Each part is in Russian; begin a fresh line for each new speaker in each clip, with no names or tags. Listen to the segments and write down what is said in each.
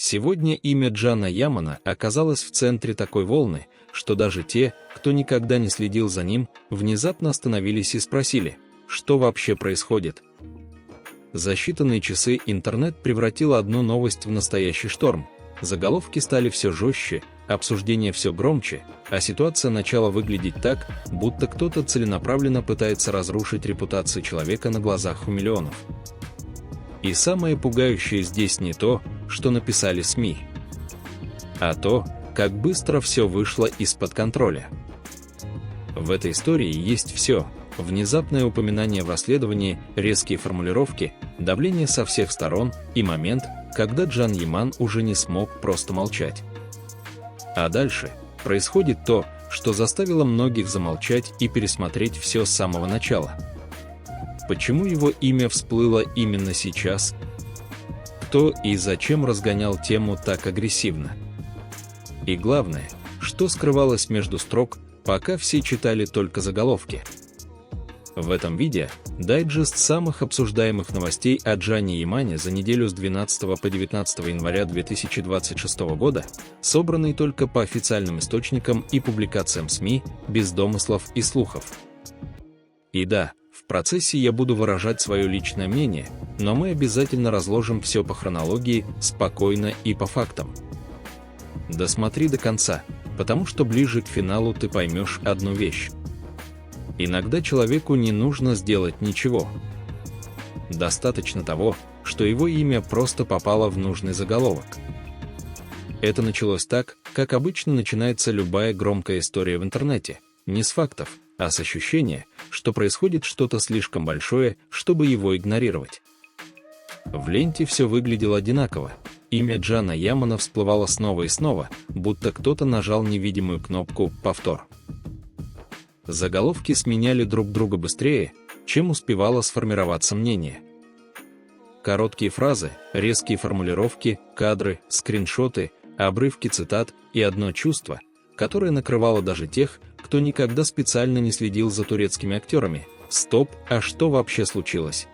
Сегодня имя Джана Ямана оказалось в центре такой волны, что даже те, кто никогда не следил за ним, внезапно остановились и спросили, что вообще происходит. За считанные часы интернет превратил одну новость в настоящий шторм. Заголовки стали все жестче, обсуждения все громче, а ситуация начала выглядеть так, будто кто-то целенаправленно пытается разрушить репутацию человека на глазах у миллионов. И самое пугающее здесь не то, что написали СМИ, а то, как быстро все вышло из-под контроля. В этой истории есть все: внезапное упоминание в расследовании, резкие формулировки, давление со всех сторон и момент, когда Джан Яман уже не смог просто молчать. А дальше происходит то, что заставило многих замолчать и пересмотреть все с самого начала. Почему его имя всплыло именно сейчас? Кто и зачем разгонял тему так агрессивно? И главное, что скрывалось между строк, пока все читали только заголовки. В этом видео дайджест самых обсуждаемых новостей о Джане Ямане за неделю с 12 по 19 января 2026 года, собранный только по официальным источникам и публикациям СМИ, без домыслов и слухов. И да, в процессе я буду выражать свое личное мнение, но мы обязательно разложим все по хронологии, спокойно и по фактам. Досмотри до конца, потому что ближе к финалу ты поймешь одну вещь. Иногда человеку не нужно сделать ничего. Достаточно того, что его имя просто попало в нужный заголовок. Это началось так, как обычно начинается любая громкая история в интернете, не с фактов, а с ощущения, что происходит что-то слишком большое, чтобы его игнорировать. В ленте все выглядело одинаково. Имя Джана Ямана всплывало снова и снова, будто кто-то нажал невидимую кнопку «Повтор». Заголовки сменяли друг друга быстрее, чем успевало сформироваться мнение. Короткие фразы, резкие формулировки, кадры, скриншоты, обрывки цитат и одно чувство, которое накрывало даже тех, кто никогда специально не следил за турецкими актерами. Стоп, а что вообще случилось?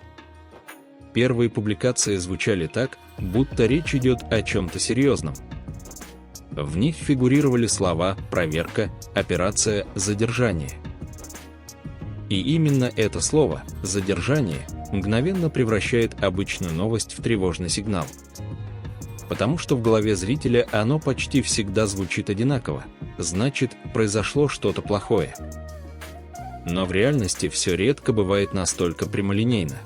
Первые публикации звучали так, будто речь идет о чем-то серьезном. В них фигурировали слова «проверка», «операция», «задержание». И именно это слово «задержание» мгновенно превращает обычную новость в тревожный сигнал. Потому что в голове зрителя оно почти всегда звучит одинаково, значит, произошло что-то плохое. Но в реальности все редко бывает настолько прямолинейно.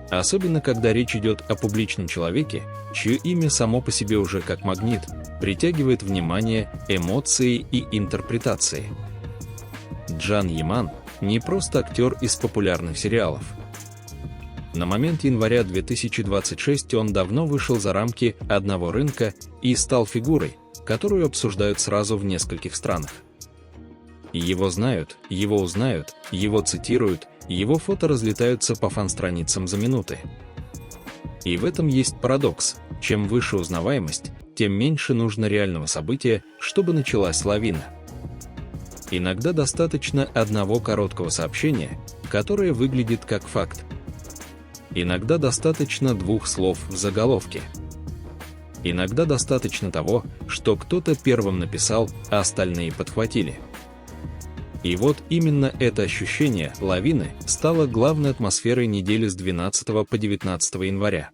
Особенно когда речь идет о публичном человеке, чье имя само по себе уже как магнит, притягивает внимание, эмоции и интерпретации. Джан Яман не просто актер из популярных сериалов. На момент января 2026 он давно вышел за рамки одного рынка и стал фигурой, которую обсуждают сразу в нескольких странах. Его знают, его узнают, его цитируют, его фото разлетаются по фан-страницам за минуты. И в этом есть парадокс: чем выше узнаваемость, тем меньше нужно реального события, чтобы началась лавина. Иногда достаточно одного короткого сообщения, которое выглядит как факт. Иногда достаточно двух слов в заголовке. Иногда достаточно того, что кто-то первым написал, а остальные подхватили. И вот именно это ощущение лавины стало главной атмосферой недели с 12 по 19 января.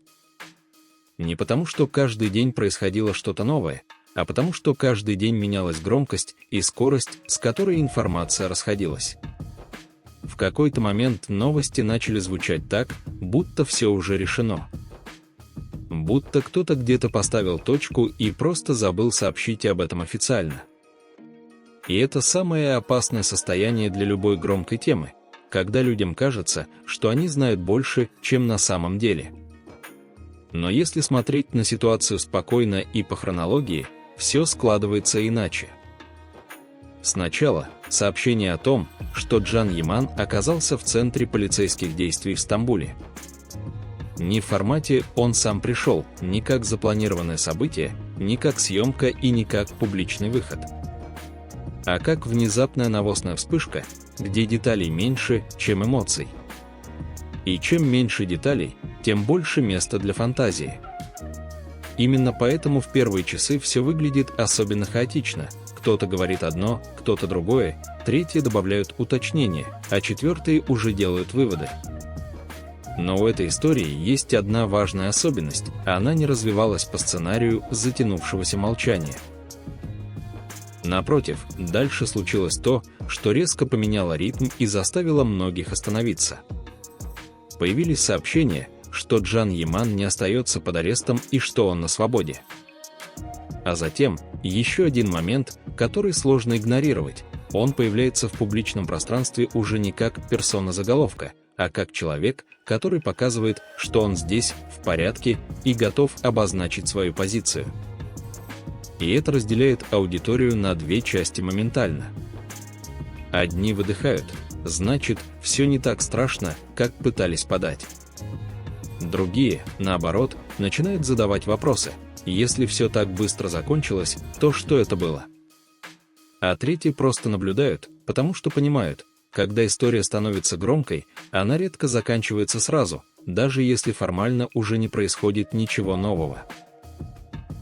Не потому, что каждый день происходило что-то новое, а потому, что каждый день менялась громкость и скорость, с которой информация расходилась. В какой-то момент новости начали звучать так, будто все уже решено. Будто кто-то где-то поставил точку и просто забыл сообщить об этом официально. И это самое опасное состояние для любой громкой темы, когда людям кажется, что они знают больше, чем на самом деле. Но если смотреть на ситуацию спокойно и по хронологии, все складывается иначе. Сначала сообщение о том, что Джан Яман оказался в центре полицейских действий в Стамбуле. Не в формате «он сам пришел», не как запланированное событие, не как съемка и не как публичный выход. А как внезапная навозная вспышка, где деталей меньше, чем эмоций. И чем меньше деталей, тем больше места для фантазии. Именно поэтому в первые часы все выглядит особенно хаотично. Кто-то говорит одно, кто-то другое, третьи добавляют уточнения, а четвертые уже делают выводы. Но у этой истории есть одна важная особенность – она не развивалась по сценарию затянувшегося молчания. Напротив, дальше случилось то, что резко поменяло ритм и заставило многих остановиться. Появились сообщения, что Джан Яман не остается под арестом и что он на свободе. А затем, еще один момент, который сложно игнорировать. Он появляется в публичном пространстве уже не как персона заголовка, а как человек, который показывает, что он здесь, в порядке, и готов обозначить свою позицию. И это разделяет аудиторию на две части моментально. Одни выдыхают, значит, все не так страшно, как пытались подать. Другие, наоборот, начинают задавать вопросы. Если все так быстро закончилось, то что это было? А третьи просто наблюдают, потому что понимают, когда история становится громкой, она редко заканчивается сразу, даже если формально уже не происходит ничего нового.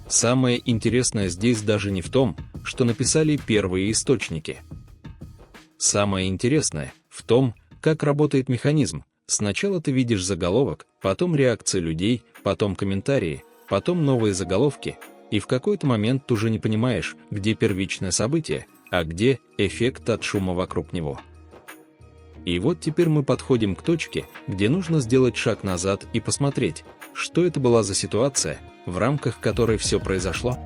Самое интересное здесь даже не в том, что написали первые источники. Самое интересное в том, как работает механизм. Сначала ты видишь заголовок, потом реакции людей, потом комментарии, потом новые заголовки, и в какой-то момент ты уже не понимаешь, где первичное событие, а где эффект от шума вокруг него. И вот теперь мы подходим к точке, где нужно сделать шаг назад и посмотреть, что это была за ситуация, в рамках которой все произошло.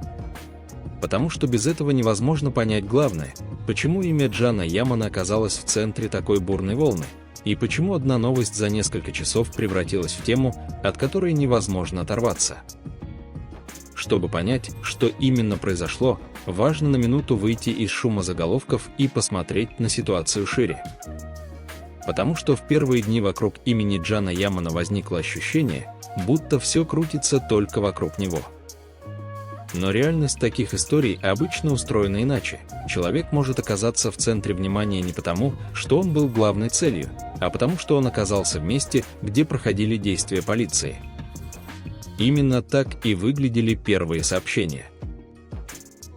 Потому что без этого невозможно понять главное, почему имя Джана Ямана оказалось в центре такой бурной волны, и почему одна новость за несколько часов превратилась в тему, от которой невозможно оторваться. Чтобы понять, что именно произошло, важно на минуту выйти из шума заголовков и посмотреть на ситуацию шире. Потому что в первые дни вокруг имени Джана Ямана возникло ощущение, будто все крутится только вокруг него. Но реальность таких историй обычно устроена иначе. Человек может оказаться в центре внимания не потому, что он был главной целью, а потому что он оказался в месте, где проходили действия полиции. Именно так и выглядели первые сообщения.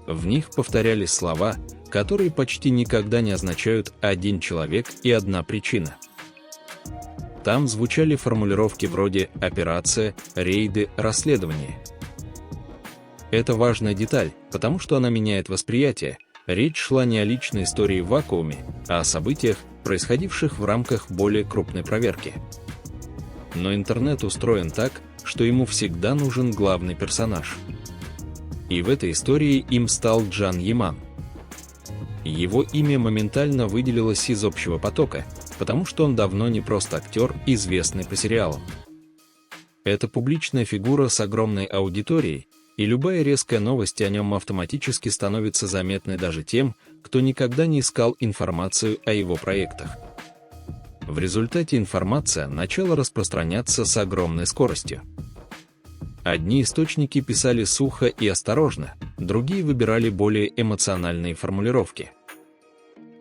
В них повторялись слова, которые почти никогда не означают «один человек и одна причина». Там звучали формулировки вроде «операция», «рейды», «расследование». Это важная деталь, потому что она меняет восприятие. Речь шла не о личной истории в вакууме, а о событиях, происходивших в рамках более крупной проверки. Но интернет устроен так, что ему всегда нужен главный персонаж. И в этой истории им стал Джан Яман. Его имя моментально выделилось из общего потока, потому что он давно не просто актер, известный по сериалам. Это публичная фигура с огромной аудиторией, и любая резкая новость о нем автоматически становится заметной даже тем, кто никогда не искал информацию о его проектах. В результате информация начала распространяться с огромной скоростью. Одни источники писали сухо и осторожно, другие выбирали более эмоциональные формулировки.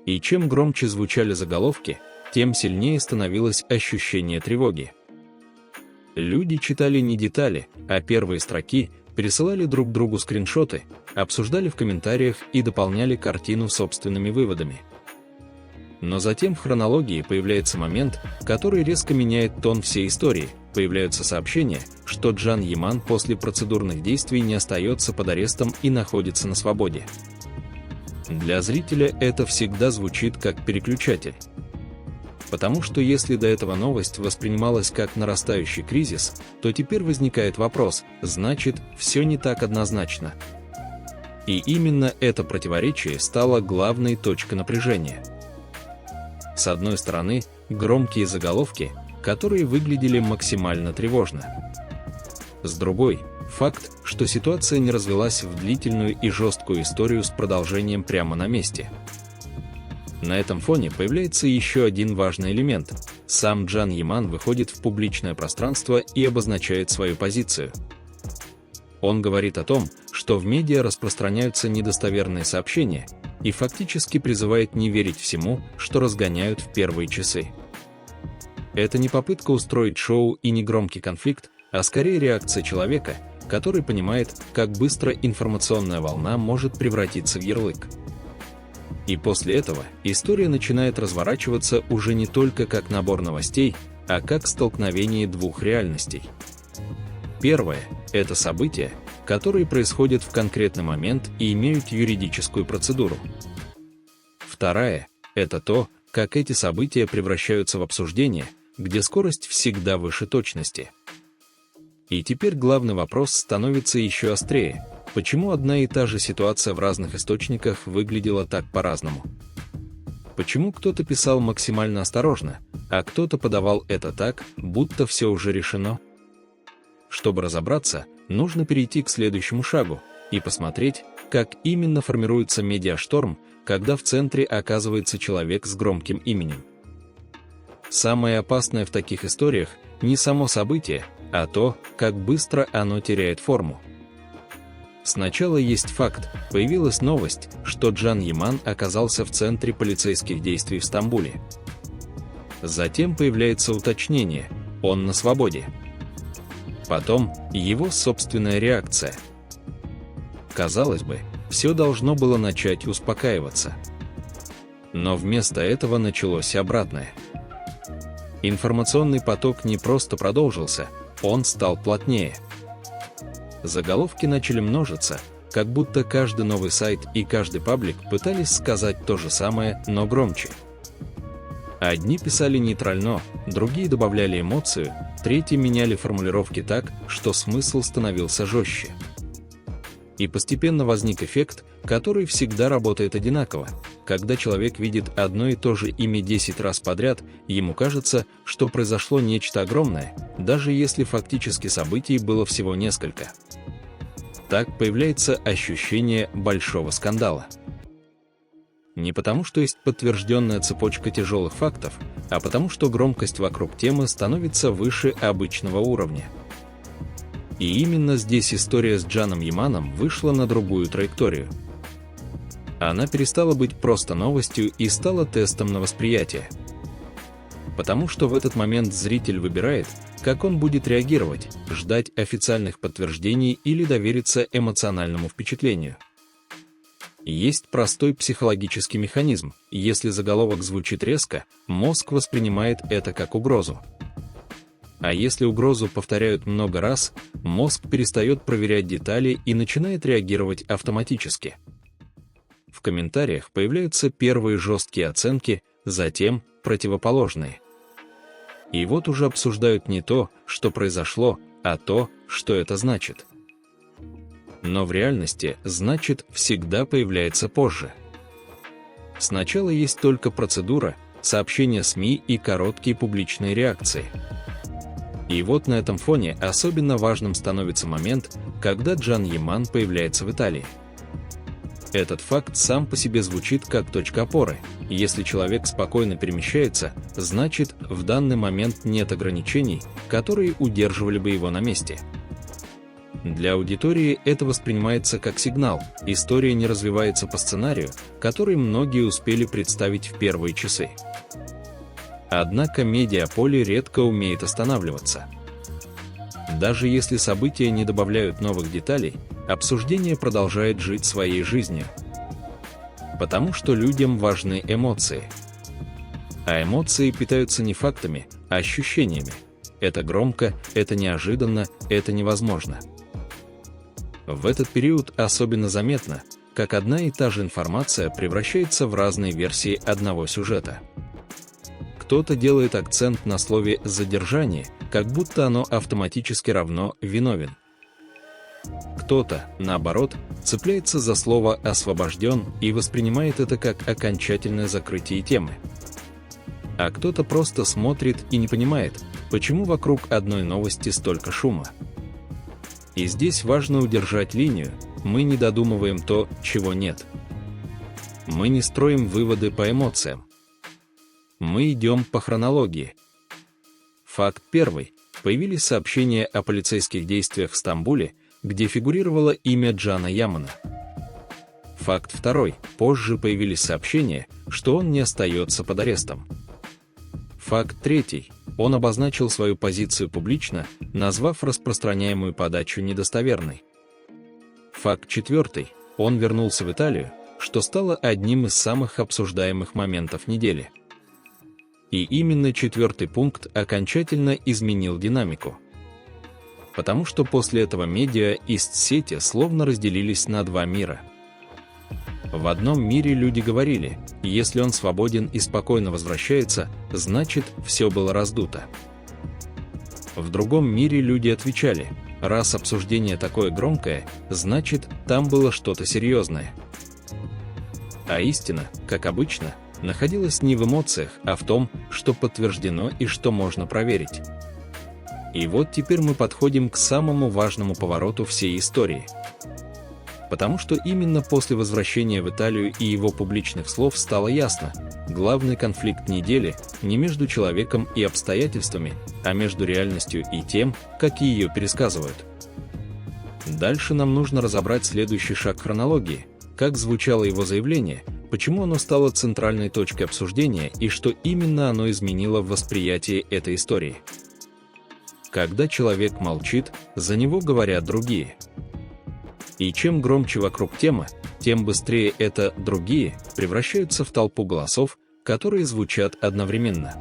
И чем громче звучали заголовки, тем сильнее становилось ощущение тревоги. Люди читали не детали, а первые строки, пересылали друг другу скриншоты, обсуждали в комментариях и дополняли картину собственными выводами. Но затем в хронологии появляется момент, который резко меняет тон всей истории. Появляются сообщения, что Джан Яман после процедурных действий не остается под арестом и находится на свободе. Для зрителя это всегда звучит как переключатель. Потому что если до этого новость воспринималась как нарастающий кризис, то теперь возникает вопрос, значит, все не так однозначно. И именно это противоречие стало главной точкой напряжения. С одной стороны, громкие заголовки, которые выглядели максимально тревожно. С другой, факт, что ситуация не развилась в длительную и жесткую историю с продолжением прямо на месте. На этом фоне появляется еще один важный элемент. Сам Джан Яман выходит в публичное пространство и обозначает свою позицию. Он говорит о том, что в медиа распространяются недостоверные сообщения, и фактически призывает не верить всему, что разгоняют в первые часы. Это не попытка устроить шоу и не громкий конфликт, а скорее реакция человека, который понимает, как быстро информационная волна может превратиться в ярлык. И после этого история начинает разворачиваться уже не только как набор новостей, а как столкновение двух реальностей. Первое – это события, которые происходят в конкретный момент и имеют юридическую процедуру. Вторая – это то, как эти события превращаются в обсуждение, где скорость всегда выше точности. И теперь главный вопрос становится еще острее. Почему одна и та же ситуация в разных источниках выглядела так по-разному? Почему кто-то писал максимально осторожно, а кто-то подавал это так, будто все уже решено? Чтобы разобраться, нужно перейти к следующему шагу и посмотреть, как именно формируется медиашторм, когда в центре оказывается человек с громким именем. Самое опасное в таких историях не само событие, а то, как быстро оно теряет форму. Сначала есть факт, появилась новость, что Джан Яман оказался в центре полицейских действий в Стамбуле. Затем появляется уточнение – он на свободе. Потом его собственная реакция. Казалось бы, все должно было начать успокаиваться. Но вместо этого началось обратное. Информационный поток не просто продолжился, он стал плотнее. Заголовки начали множиться, как будто каждый новый сайт и каждый паблик пытались сказать то же самое, но громче. Одни писали нейтрально, другие добавляли эмоцию, третьи меняли формулировки так, что смысл становился жестче. И постепенно возник эффект, который всегда работает одинаково. Когда человек видит одно и то же имя 10 раз подряд, ему кажется, что произошло нечто огромное, даже если фактически событий было всего несколько. Так появляется ощущение большого скандала. Не потому, что есть подтвержденная цепочка тяжелых фактов, а потому, что громкость вокруг темы становится выше обычного уровня. И именно здесь история с Джаном Яманом вышла на другую траекторию. Она перестала быть просто новостью и стала тестом на восприятие. Потому что в этот момент зритель выбирает, как он будет реагировать, ждать официальных подтверждений или довериться эмоциональному впечатлению. Есть простой психологический механизм. Если заголовок звучит резко, мозг воспринимает это как угрозу. А если угрозу повторяют много раз, мозг перестает проверять детали и начинает реагировать автоматически. В комментариях появляются первые жесткие оценки, затем противоположные. И вот уже обсуждают не то, что произошло, а то, что это значит. Но в реальности «значит» всегда появляется позже. Сначала есть только процедура, сообщения СМИ и короткие публичные реакции. И вот на этом фоне особенно важным становится момент, когда Джан Яман появляется в Италии. Этот факт сам по себе звучит как точка опоры. Если человек спокойно перемещается, значит, в данный момент нет ограничений, которые удерживали бы его на месте. Для аудитории это воспринимается как сигнал, история не развивается по сценарию, который многие успели представить в первые часы. Однако медиаполе редко умеет останавливаться. Даже если события не добавляют новых деталей, обсуждение продолжает жить своей жизнью. Потому что людям важны эмоции. А эмоции питаются не фактами, а ощущениями. Это громко, это неожиданно, это невозможно. В этот период особенно заметно, как одна и та же информация превращается в разные версии одного сюжета. Кто-то делает акцент на слове «задержание», как будто оно автоматически равно «виновен». Кто-то, наоборот, цепляется за слово «освобожден» и воспринимает это как окончательное закрытие темы. А кто-то просто смотрит и не понимает, почему вокруг одной новости столько шума. И здесь важно удержать линию, мы не додумываем то, чего нет. Мы не строим выводы по эмоциям. Мы идем по хронологии. Факт первый. Появились сообщения о полицейских действиях в Стамбуле, где фигурировало имя Джана Ямана. Факт второй. Позже появились сообщения, что он не остается под арестом. Факт третий. он обозначил свою позицию публично, назвав распространяемую подачу недостоверной. Факт четвертый. Он вернулся в Италию, что стало одним из самых обсуждаемых моментов недели. И именно четвертый пункт окончательно изменил динамику. Потому что после этого медиа и сети словно разделились на два мира. В одном мире люди говорили, если он свободен и спокойно возвращается, значит, все было раздуто. В другом мире люди отвечали, раз обсуждение такое громкое, значит, там было что-то серьезное. А истина, как обычно, находилась не в эмоциях, а в том, что подтверждено и что можно проверить. И вот теперь мы подходим к самому важному повороту всей истории. Потому что именно после возвращения в Италию и его публичных слов стало ясно, главный конфликт недели не между человеком и обстоятельствами, а между реальностью и тем, как ее пересказывают. Дальше нам нужно разобрать следующий шаг хронологии, как звучало его заявление, почему оно стало центральной точкой обсуждения и что именно оно изменило в восприятии этой истории. Когда человек молчит, за него говорят другие. И чем громче вокруг тема, тем быстрее это «другие» превращаются в толпу голосов, которые звучат одновременно.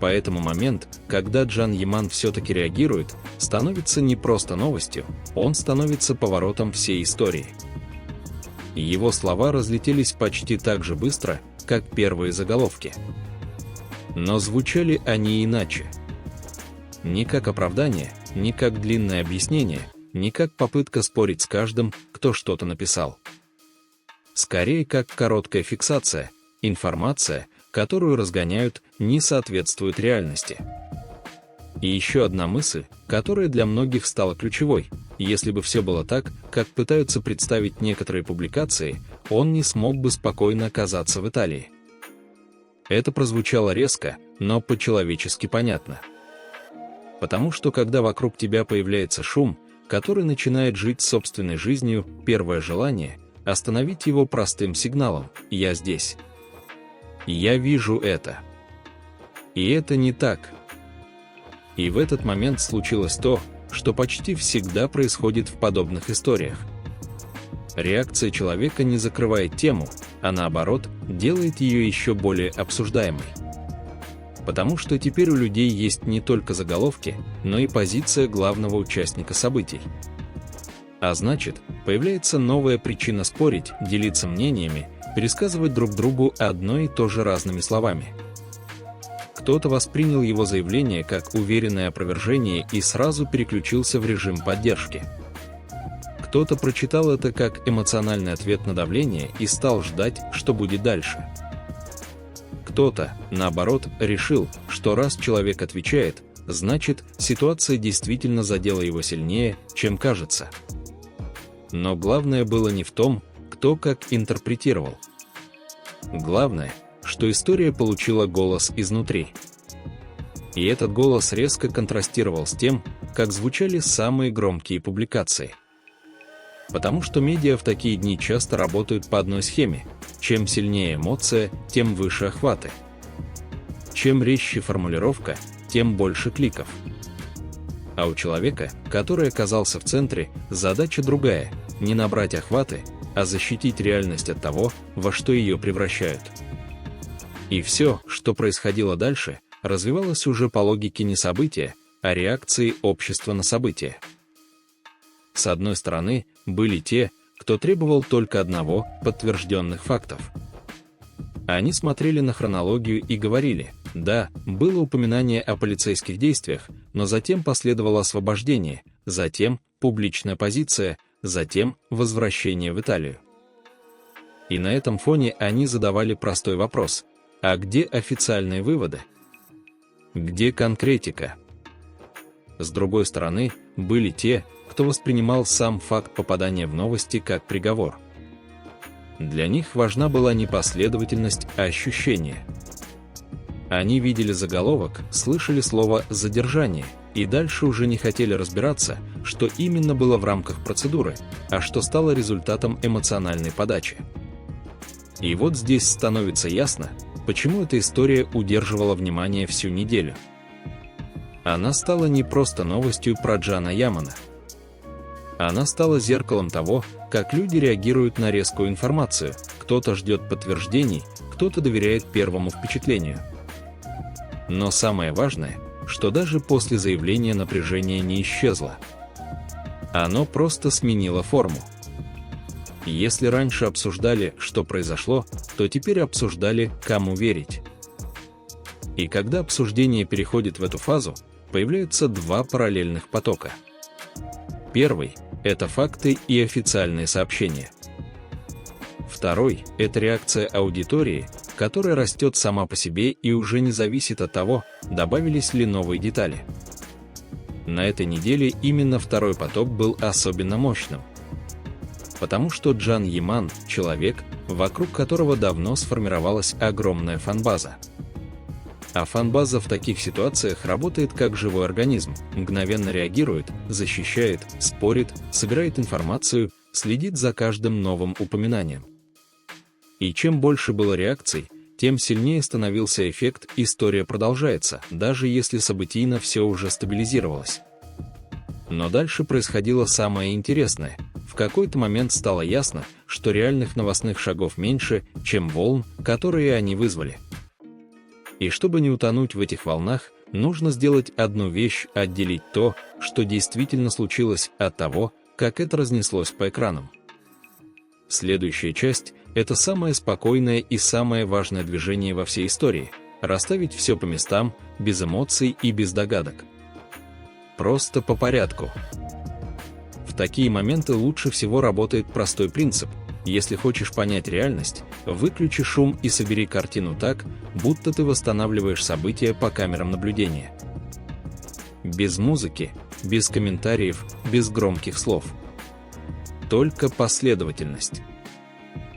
Поэтому момент, когда Джан Яман все-таки реагирует, становится не просто новостью, он становится поворотом всей истории. Его слова разлетелись почти так же быстро, как первые заголовки. Но звучали они иначе. Не как оправдание, не как длинное объяснение, не как попытка спорить с каждым, кто что-то написал. Скорее, как короткая фиксация, информация, которую разгоняют, не соответствует реальности. И еще одна мысль, которая для многих стала ключевой. Если бы все было так, как пытаются представить некоторые публикации, он не смог бы спокойно оказаться в Италии. Это прозвучало резко, но по-человечески понятно. Потому что когда вокруг тебя появляется шум, который начинает жить собственной жизнью, первое желание – остановить его простым сигналом «я здесь». «Я вижу это». И это не так. И в этот момент случилось то, что почти всегда происходит в подобных историях. Реакция человека не закрывает тему, а наоборот, делает ее еще более обсуждаемой. Потому что теперь у людей есть не только заголовки, но и позиция главного участника событий. А значит, появляется новая причина спорить, делиться мнениями, пересказывать друг другу одно и то же разными словами. Кто-то воспринял его заявление как уверенное опровержение и сразу переключился в режим поддержки. Кто-то прочитал это как эмоциональный ответ на давление и стал ждать, что будет дальше. Кто-то, наоборот, решил, что раз человек отвечает, значит, ситуация действительно задела его сильнее, чем кажется. Но главное было не в том, кто как интерпретировал. Главное, что история получила голос изнутри. И этот голос резко контрастировал с тем, как звучали самые громкие публикации. Потому что медиа в такие дни часто работают по одной схеме. Чем сильнее эмоция, тем выше охваты. Чем резче формулировка, тем больше кликов. А у человека, который оказался в центре, задача другая – не набрать охваты, а защитить реальность от того, во что ее превращают. И все, что происходило дальше, развивалось уже по логике не события, а реакции общества на события. С одной стороны, были те, кто требовал только одного – подтвержденных фактов. Они смотрели на хронологию и говорили, да, было упоминание о полицейских действиях, но затем последовало освобождение, затем публичная позиция, затем возвращение в Италию. И на этом фоне они задавали простой вопрос: а где официальные выводы? Где конкретика? С другой стороны, были те, кто воспринимал сам факт попадания в новости как приговор. Для них важна была не последовательность, а ощущение. Они видели заголовок, слышали слово «задержание» и дальше уже не хотели разбираться, что именно было в рамках процедуры, а что стало результатом эмоциональной подачи. И вот здесь становится ясно, почему эта история удерживала внимание всю неделю. Она стала не просто новостью про Джана Ямана. Она стала зеркалом того, как люди реагируют на резкую информацию. Кто-то ждет подтверждений, кто-то доверяет первому впечатлению. Но самое важное, что даже после заявления напряжение не исчезло. Оно просто сменило форму. Если раньше обсуждали, что произошло, то теперь обсуждали, кому верить. И когда обсуждение переходит в эту фазу, появляются два параллельных потока. Первый – это факты и официальные сообщения. Второй – это реакция аудитории, которая растет сама по себе и уже не зависит от того, добавились ли новые детали. На этой неделе именно второй поток был особенно мощным. Потому что Джан Яман – человек, вокруг которого давно сформировалась огромная фан-база. А фан-база в таких ситуациях работает как живой организм, мгновенно реагирует, защищает, спорит, собирает информацию, следит за каждым новым упоминанием. И чем больше было реакций, тем сильнее становился эффект «история продолжается», даже если событийно все уже стабилизировалось. Но дальше происходило самое интересное. В какой-то момент стало ясно, что реальных новостных шагов меньше, чем волн, которые они вызвали. И чтобы не утонуть в этих волнах, нужно сделать одну вещь – отделить то, что действительно случилось, от того, как это разнеслось по экранам. Следующая часть – это самое спокойное и самое важное движение во всей истории – расставить все по местам, без эмоций и без догадок. Просто по порядку. В такие моменты лучше всего работает простой принцип. Если хочешь понять реальность, выключи шум и собери картину так, будто ты восстанавливаешь события по камерам наблюдения. Без музыки, без комментариев, без громких слов. Только последовательность.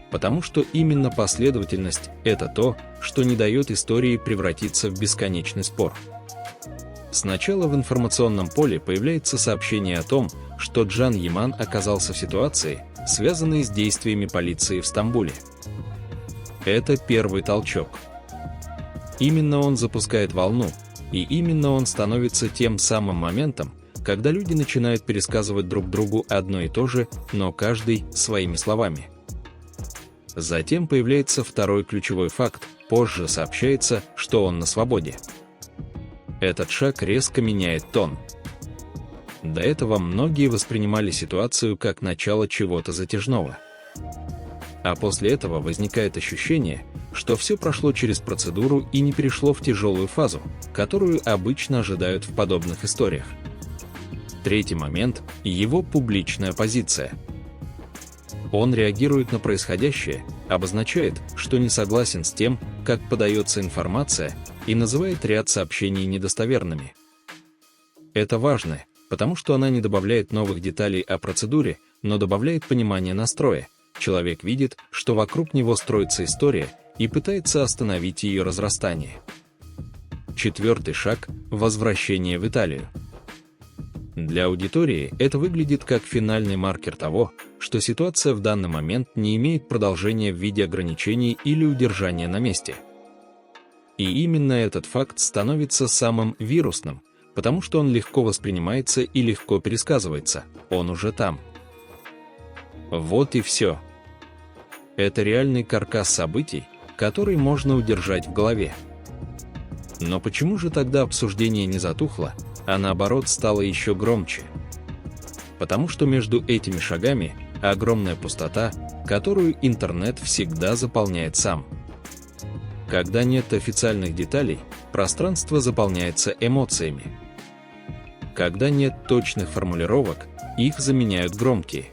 Потому что именно последовательность – это то, что не дает истории превратиться в бесконечный спор. Сначала в информационном поле появляется сообщение о том, что Джан Яман оказался в ситуации, связанной с действиями полиции в Стамбуле. Это первый толчок. Именно он запускает волну, и именно он становится тем самым моментом, когда люди начинают пересказывать друг другу одно и то же, но каждый своими словами. Затем появляется второй ключевой факт, позже сообщается, что он на свободе. Этот шаг резко меняет тон. До этого многие воспринимали ситуацию как начало чего-то затяжного. А после этого возникает ощущение, что все прошло через процедуру и не перешло в тяжелую фазу, которую обычно ожидают в подобных историях. Третий момент – его публичная позиция. Он реагирует на происходящее, обозначает, что не согласен с тем, как подается информация, и называет ряд сообщений недостоверными. Это важно, потому что она не добавляет новых деталей о процедуре, но добавляет понимание настроя. Человек видит, что вокруг него строится история, и пытается остановить ее разрастание. Четвертый шаг – возвращение в Италию. Для аудитории это выглядит как финальный маркер того, что ситуация в данный момент не имеет продолжения в виде ограничений или удержания на месте. И именно этот факт становится самым вирусным, потому что он легко воспринимается и легко пересказывается, он уже там. Вот и все. Это реальный каркас событий, который можно удержать в голове. Но почему же тогда обсуждение не затухло, а наоборот стало еще громче? Потому что между этими шагами огромная пустота, которую интернет всегда заполняет сам. Когда нет официальных деталей, пространство заполняется эмоциями. Когда нет точных формулировок, их заменяют громкие.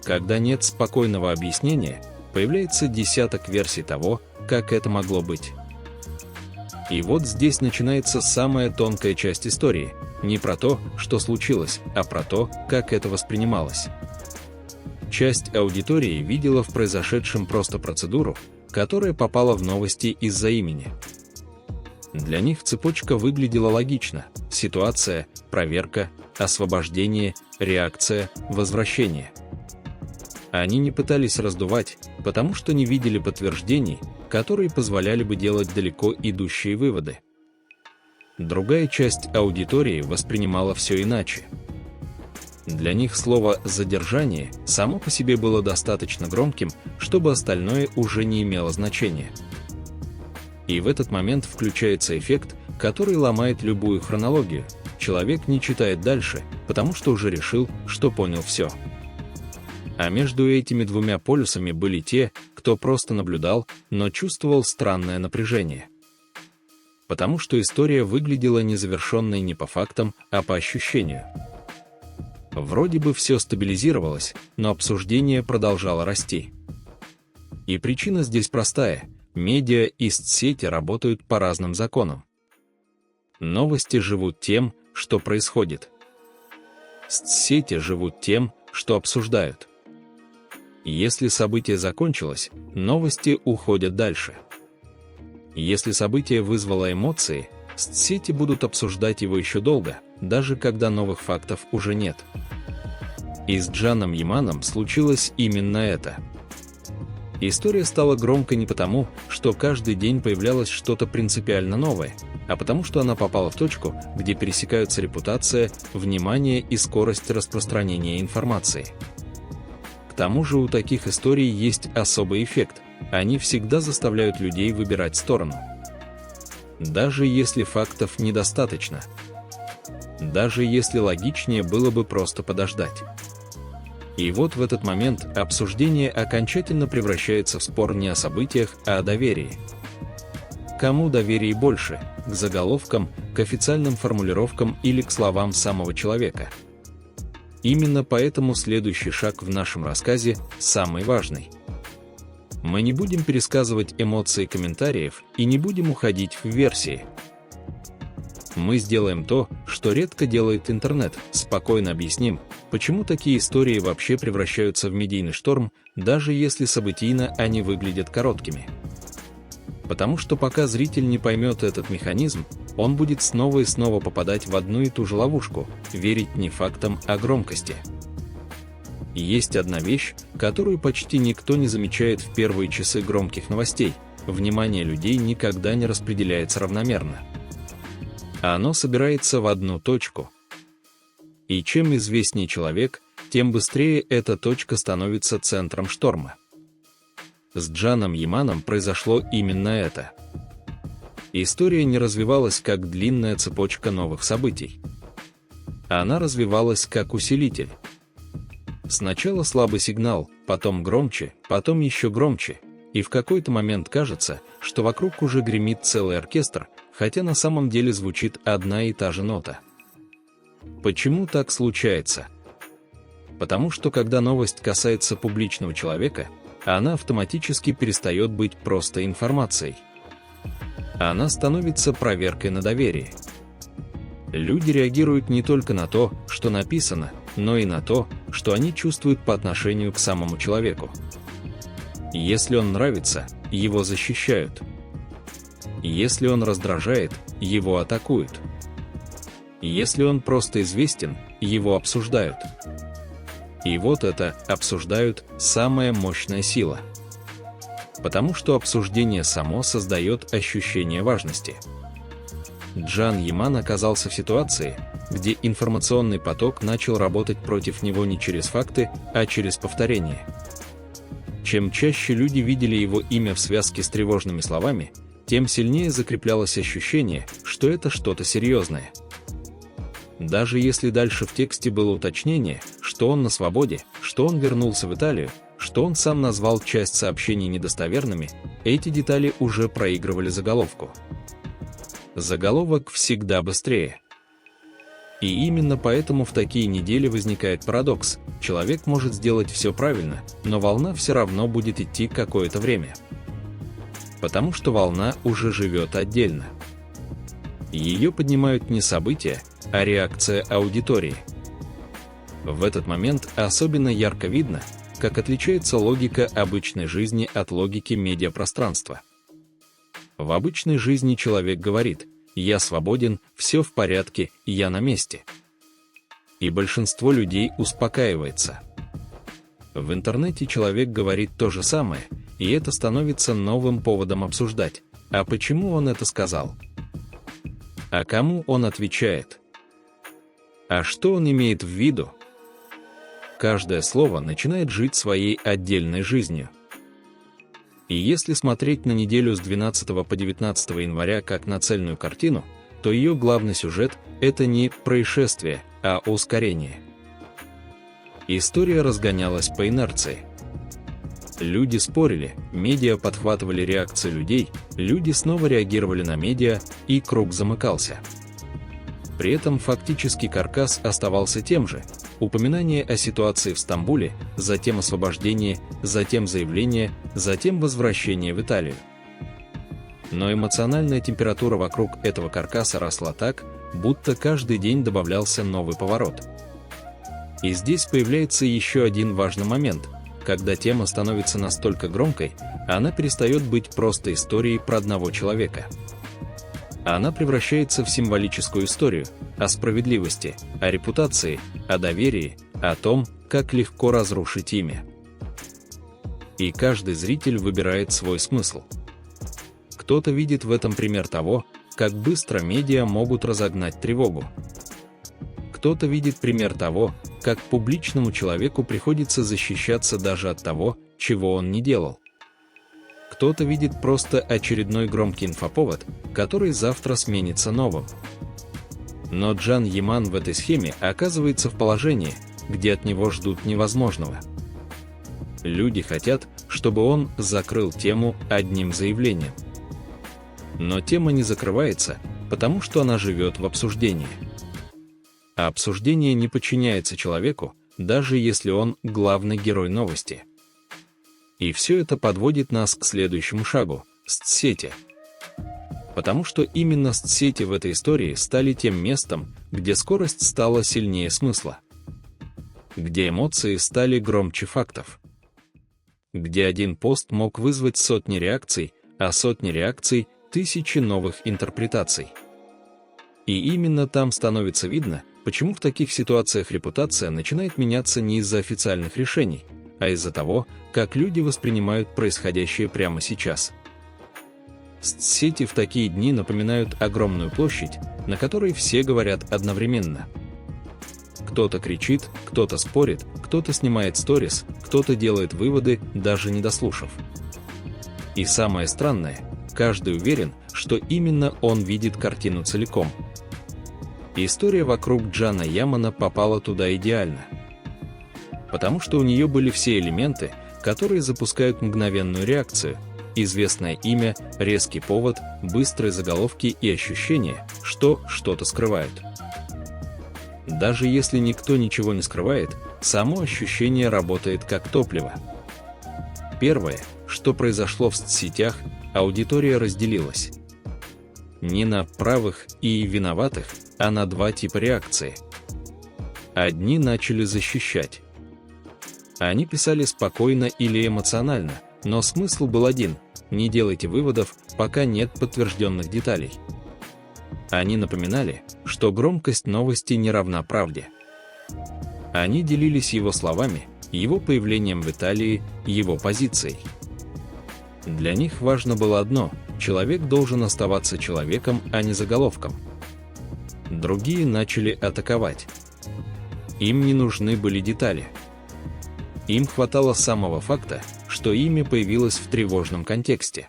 Когда нет спокойного объяснения, появляется десяток версий того, как это могло быть. И вот здесь начинается самая тонкая часть истории, не про то, что случилось, а про то, как это воспринималось. Часть аудитории видела в произошедшем просто процедуру, которая попала в новости из-за имени. Для них цепочка выглядела логично: ситуация, проверка, освобождение, реакция, возвращение. Они не пытались раздувать, потому что не видели подтверждений, которые позволяли бы делать далеко идущие выводы. Другая часть аудитории воспринимала все иначе. Для них слово «задержание» само по себе было достаточно громким, чтобы остальное уже не имело значения. И в этот момент включается эффект, который ломает любую хронологию. Человек не читает дальше, потому что уже решил, что понял все. А между этими двумя полюсами были те, кто просто наблюдал, но чувствовал странное напряжение. Потому что история выглядела незавершенной не по фактам, а по ощущению. Вроде бы все стабилизировалось, но обсуждение продолжало расти. И причина здесь простая: медиа и соцсети работают по разным законам. Новости живут тем, что происходит. Соцсети живут тем, что обсуждают. Если событие закончилось, новости уходят дальше. Если событие вызвало эмоции, соцсети будут обсуждать его еще долго, даже когда новых фактов уже нет. И с Джаном Яманом случилось именно это. История стала громкой не потому, что каждый день появлялось что-то принципиально новое, а потому что она попала в точку, где пересекаются репутация, внимание и скорость распространения информации. К тому же у таких историй есть особый эффект: они всегда заставляют людей выбирать сторону. Даже если фактов недостаточно. Даже если логичнее было бы просто подождать. И вот в этот момент обсуждение окончательно превращается в спор не о событиях, а о доверии. Кому доверие больше: к заголовкам, к официальным формулировкам или к словам самого человека? Именно поэтому следующий шаг в нашем рассказе самый важный. Мы не будем пересказывать эмоции комментариев и не будем уходить в версии. Мы сделаем то, что редко делает интернет: спокойно объясним, почему такие истории вообще превращаются в медийный шторм, даже если событийно они выглядят короткими. Потому что пока зритель не поймет этот механизм, он будет снова и снова попадать в одну и ту же ловушку – верить не фактам, а громкости. Есть одна вещь, которую почти никто не замечает в первые часы громких новостей: внимание людей никогда не распределяется равномерно. Оно собирается в одну точку. И чем известнее человек, тем быстрее эта точка становится центром шторма. С Джаном Яманом произошло именно это. История не развивалась как длинная цепочка новых событий. Она развивалась как усилитель. Сначала слабый сигнал, потом громче, потом еще громче, и в какой-то момент кажется, что вокруг уже гремит целый оркестр, хотя на самом деле звучит одна и та же нота. Почему так случается? Потому что когда новость касается публичного человека, она автоматически перестает быть просто информацией. Она становится проверкой на доверие. Люди реагируют не только на то, что написано, но и на то, что они чувствуют по отношению к самому человеку. Если он нравится, его защищают. Если он раздражает, его атакуют. Если он просто известен, его обсуждают. И вот это «обсуждают» – самая мощная сила. Потому что обсуждение само создает ощущение важности. Джан Яман оказался в ситуации, где информационный поток начал работать против него не через факты, а через повторение. Чем чаще люди видели его имя в связке с тревожными словами, тем сильнее закреплялось ощущение, что это что-то серьезное. Даже если дальше в тексте было уточнение, что он на свободе, что он вернулся в Италию, что он сам назвал часть сообщений недостоверными, эти детали уже проигрывали заголовку. Заголовок всегда быстрее. И именно поэтому в такие недели возникает парадокс: человек может сделать все правильно, но волна все равно будет идти какое-то время. Потому что волна уже живет отдельно. Ее поднимают не события, а реакция аудитории. В этот момент особенно ярко видно, как отличается логика обычной жизни от логики медиапространства. В обычной жизни человек говорит: «Я свободен, все в порядке, я на месте». И большинство людей успокаивается. В интернете человек говорит то же самое, И это становится новым поводом обсуждать, а почему он это сказал? А кому он отвечает? А что он имеет в виду? Каждое слово начинает жить своей отдельной жизнью. И если смотреть на неделю с 12 по 19 января как на цельную картину, то ее главный сюжет – это не происшествие, а ускорение. История разгонялась по инерции. Люди спорили, медиа подхватывали реакции людей, люди снова реагировали на медиа, и круг замыкался. При этом фактически каркас оставался тем же: упоминание о ситуации в Стамбуле, затем освобождение, затем заявление, затем возвращение в Италию. Но эмоциональная температура вокруг этого каркаса росла так, будто каждый день добавлялся новый поворот. И здесь появляется еще один важный момент: когда тема становится настолько громкой, она перестает быть просто историей про одного человека. Она превращается в символическую историю о справедливости, о репутации, о доверии, о том, как легко разрушить имя. И каждый зритель выбирает свой смысл. Кто-то видит в этом пример того, как быстро медиа могут разогнать тревогу. Кто-то видит пример того, как публичному человеку приходится защищаться даже от того, чего он не делал. Кто-то видит просто очередной громкий инфоповод, который завтра сменится новым. Но Can Yaman в этой схеме оказывается в положении, где от него ждут невозможного. Люди хотят, чтобы он закрыл тему одним заявлением. Но тема не закрывается, потому что она живет в обсуждении. А обсуждение не подчиняется человеку, даже если он главный герой новости. И все это подводит нас к следующему шагу – соцсети. Потому что именно соцсети в этой истории стали тем местом, где скорость стала сильнее смысла. Где эмоции стали громче фактов. Где один пост мог вызвать сотни реакций, а сотни реакций – тысячи новых интерпретаций. И именно там становится видно, почему в таких ситуациях репутация начинает меняться не из-за официальных решений, а из-за того, как люди воспринимают происходящее прямо сейчас. Соцсети в такие дни напоминают огромную площадь, на которой все говорят одновременно. Кто-то кричит, кто-то спорит, кто-то снимает сторис, кто-то делает выводы, даже не дослушав. И самое странное, каждый уверен, что именно он видит картину целиком. История вокруг Джана Ямана попала туда идеально. Потому что у нее были все элементы, которые запускают мгновенную реакцию: известное имя, резкий повод, быстрые заголовки и ощущение, что что-то скрывают. Даже если никто ничего не скрывает, само ощущение работает как топливо. Первое, что произошло в соцсетях, аудитория разделилась. Не на правых и виноватых, а на два типа реакции. Одни начали защищать. Они писали спокойно или эмоционально, но смысл был один: не делайте выводов, пока нет подтвержденных деталей. Они напоминали, что громкость новости не равна правде. Они делились его словами, его появлением в Италии, его позицией. Для них важно было одно: человек должен оставаться человеком, а не заголовком. Другие начали атаковать. Им не нужны были детали. Им хватало самого факта, что имя появилось в тревожном контексте.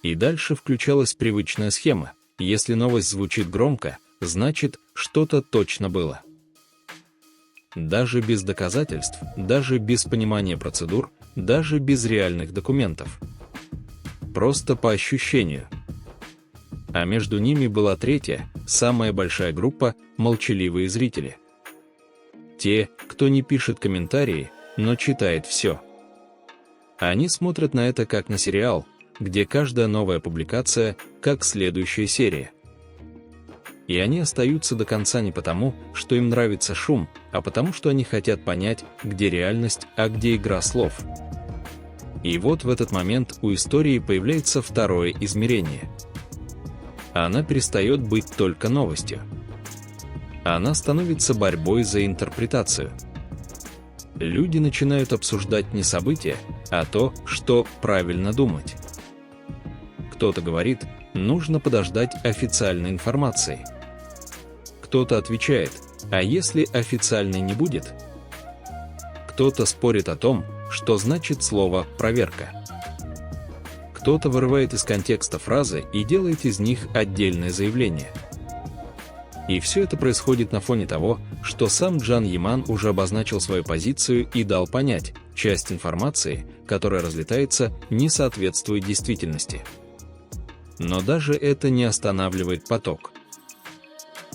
И дальше включалась привычная схема: если новость звучит громко, значит, что-то точно было. Даже без доказательств, даже без понимания процедур, даже без реальных документов. Просто по ощущению. А между ними была третья, самая большая группа – молчаливые зрители. Те, кто не пишет комментарии, но читает все. Они смотрят на это как на сериал, где каждая новая публикация – как следующая серия. И они остаются до конца не потому, что им нравится шум, а потому, что они хотят понять, где реальность, а где игра слов. И вот в этот момент у истории появляется второе измерение. Она перестает быть только новостью. Она становится борьбой за интерпретацию. Люди начинают обсуждать не события, а то, что правильно думать. Кто-то говорит, нужно подождать официальной информации. Кто-то отвечает, а если официальной не будет? Кто-то спорит о том, что значит слово «проверка». Кто-то вырывает из контекста фразы и делает из них отдельное заявление. И все это происходит на фоне того, что сам Джан Яман уже обозначил свою позицию и дал понять, часть информации, которая разлетается, не соответствует действительности. Но даже это не останавливает поток.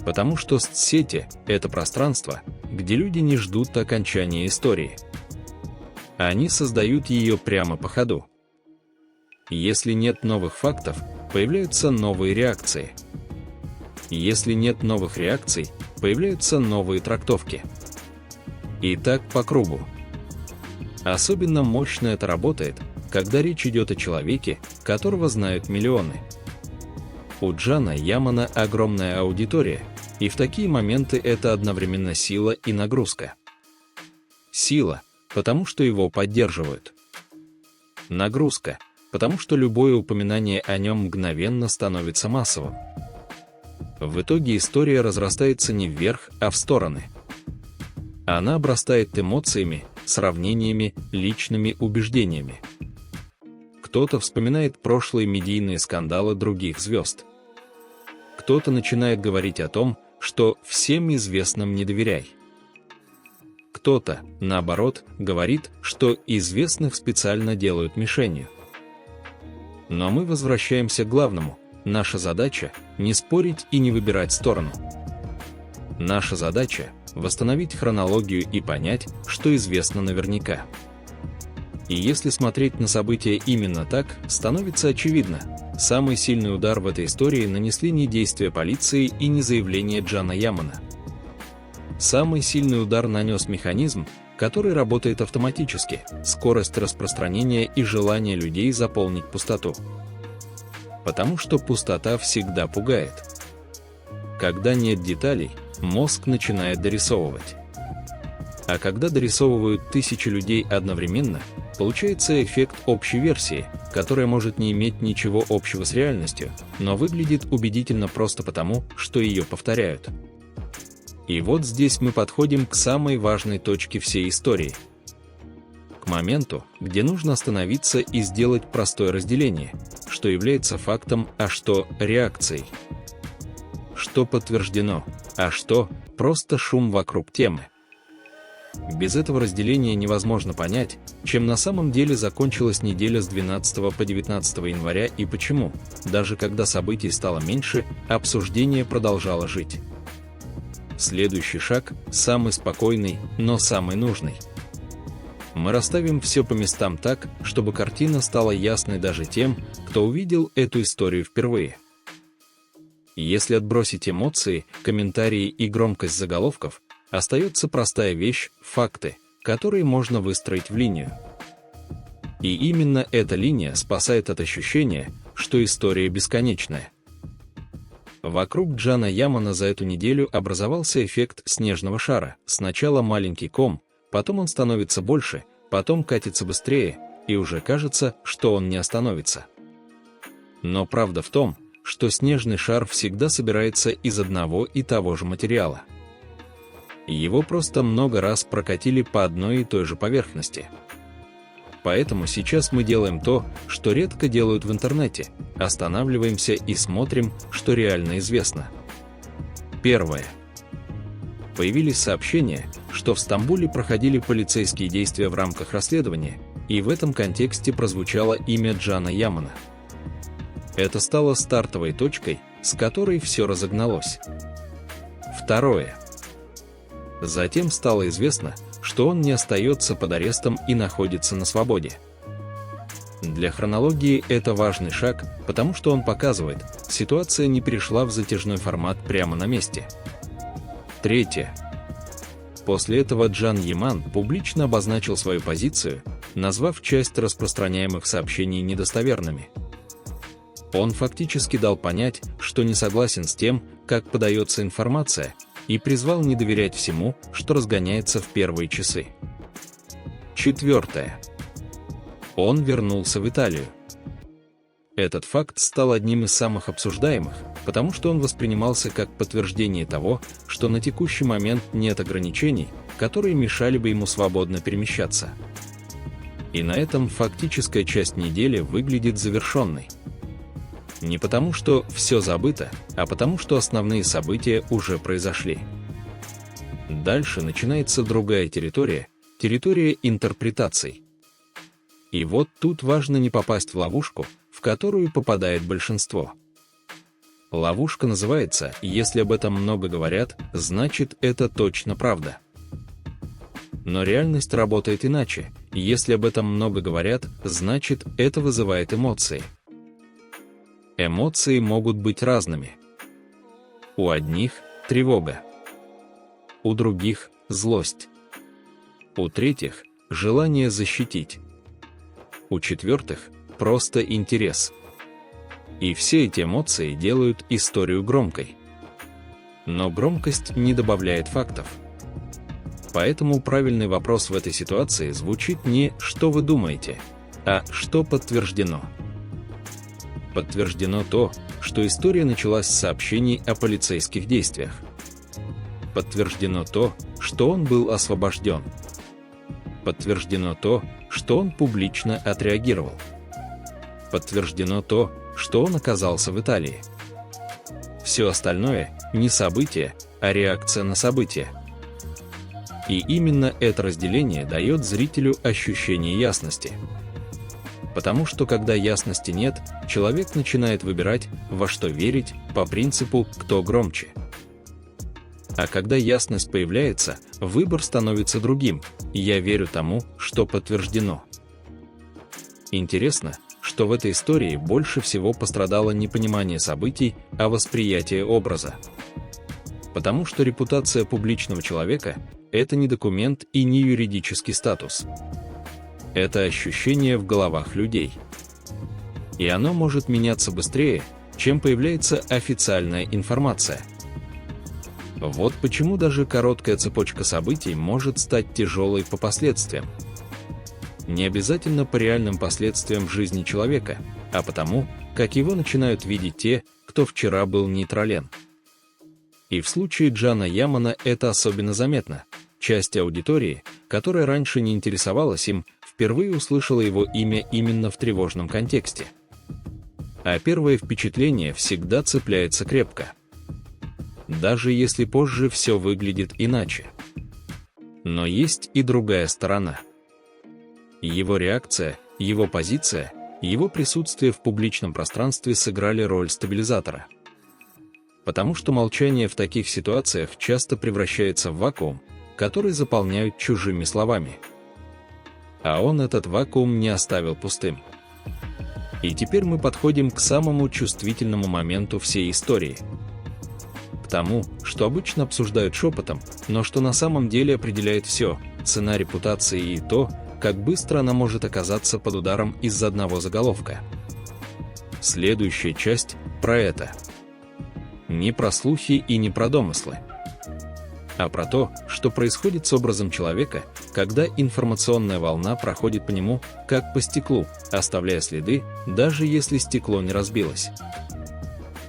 Потому что соцсети – это пространство, где люди не ждут окончания истории. Они создают ее прямо по ходу. Если нет новых фактов, появляются новые реакции. Если нет новых реакций, появляются новые трактовки. И так по кругу. Особенно мощно это работает, когда речь идет о человеке, которого знают миллионы. У Джана Ямана огромная аудитория, и в такие моменты это одновременно сила и нагрузка. Сила, потому что его поддерживают. Нагрузка, потому что любое упоминание о нем мгновенно становится массовым. В итоге история разрастается не вверх, а в стороны. Она обрастает эмоциями, сравнениями, личными убеждениями. Кто-то вспоминает прошлые медийные скандалы других звезд. Кто-то начинает говорить о том, что всем известным не доверяй. Кто-то, наоборот, говорит, что известных специально делают мишенью. Но мы возвращаемся к главному. Наша задача – не спорить и не выбирать сторону. Наша задача – восстановить хронологию и понять, что известно наверняка. И если смотреть на события именно так, становится очевидно, самый сильный удар в этой истории нанесли не действия полиции и не заявление Джана Ямана. Самый сильный удар нанес механизм, который работает автоматически, скорость распространения и желание людей заполнить пустоту. Потому что пустота всегда пугает. Когда нет деталей, мозг начинает дорисовывать. А когда дорисовывают тысячи людей одновременно, получается эффект общей версии, которая может не иметь ничего общего с реальностью, но выглядит убедительно просто потому, что ее повторяют. И вот здесь мы подходим к самой важной точке всей истории. К моменту, где нужно остановиться и сделать простое разделение, что является фактом, а что реакцией. Что подтверждено, а что просто шум вокруг темы. Без этого разделения невозможно понять, чем на самом деле закончилась неделя с 12 по 19 января и почему, даже когда событий стало меньше, обсуждение продолжало жить. Следующий шаг – самый спокойный, но самый нужный. Мы расставим все по местам так, чтобы картина стала ясной даже тем, кто увидел эту историю впервые. Если отбросить эмоции, комментарии и громкость заголовков, остается простая вещь – факты, которые можно выстроить в линию. И именно эта линия спасает от ощущения, что история бесконечная. Вокруг Джана Ямана за эту неделю образовался эффект снежного шара. Сначала маленький ком, потом он становится больше, потом катится быстрее, и уже кажется, что он не остановится. Но правда в том, что снежный шар всегда собирается из одного и того же материала. Его просто много раз прокатили по одной и той же поверхности. Поэтому сейчас мы делаем то, что редко делают в интернете, останавливаемся и смотрим, что реально известно. Первое. Появились сообщения, что в Стамбуле проходили полицейские действия в рамках расследования, и в этом контексте прозвучало имя Джана Ямана. Это стало стартовой точкой, с которой все разогналось. Второе. Затем стало известно, что он не остается под арестом и находится на свободе. Для хронологии это важный шаг, потому что он показывает, ситуация не перешла в затяжной формат прямо на месте. Третье. После этого Джан Яман публично обозначил свою позицию, назвав часть распространяемых сообщений недостоверными. Он фактически дал понять, что не согласен с тем, как подается информация, и призвал не доверять всему, что разгоняется в первые часы. Четвертое. Он вернулся в Италию. Этот факт стал одним из самых обсуждаемых, потому что он воспринимался как подтверждение того, что на текущий момент нет ограничений, которые мешали бы ему свободно перемещаться. И на этом фактическая часть недели выглядит завершенной. Не потому, что все забыто, а потому, что основные события уже произошли. Дальше начинается другая территория – территория интерпретаций. И вот тут важно не попасть в ловушку, в которую попадает большинство. Ловушка называется «Если об этом много говорят, значит это точно правда». Но реальность работает иначе. Если об этом много говорят, значит это вызывает эмоции. Эмоции могут быть разными. У одних – тревога. У других – злость. У третьих – желание защитить. У четвертых – просто интерес. И все эти эмоции делают историю громкой. Но громкость не добавляет фактов. Поэтому правильный вопрос в этой ситуации звучит не «что вы думаете?», а «что подтверждено?». Подтверждено то, что история началась с сообщений о полицейских действиях. Подтверждено то, что он был освобожден. Подтверждено то, что он публично отреагировал. Подтверждено то, что он оказался в Италии. Все остальное – не событие, а реакция на событие. И именно это разделение дает зрителю ощущение ясности. Потому что когда ясности нет, человек начинает выбирать, во что верить, по принципу «кто громче». А когда ясность появляется, выбор становится другим – я верю тому, что подтверждено. Интересно, что в этой истории больше всего пострадало не понимание событий, а восприятие образа. Потому что репутация публичного человека – это не документ и не юридический статус. Это ощущение в головах людей. И оно может меняться быстрее, чем появляется официальная информация. Вот почему даже короткая цепочка событий может стать тяжелой по последствиям. Не обязательно по реальным последствиям в жизни человека, а потому, как его начинают видеть те, кто вчера был нейтрален. И в случае Джана Ямана это особенно заметно. Часть аудитории, которая раньше не интересовалась им, впервые услышала его имя именно в тревожном контексте. А первое впечатление всегда цепляется крепко. Даже если позже все выглядит иначе. Но есть и другая сторона. Его реакция, его позиция, его присутствие в публичном пространстве сыграли роль стабилизатора. Потому что молчание в таких ситуациях часто превращается в вакуум, который заполняют чужими словами. А он этот вакуум не оставил пустым. И теперь мы подходим к самому чувствительному моменту всей истории. К тому, что обычно обсуждают шепотом, но что на самом деле определяет все – цена репутации и то, как быстро она может оказаться под ударом из-за одного заголовка. Следующая часть про это. Не про слухи и не про домыслы, а про то, что происходит с образом человека, когда информационная волна проходит по нему, как по стеклу, оставляя следы, даже если стекло не разбилось.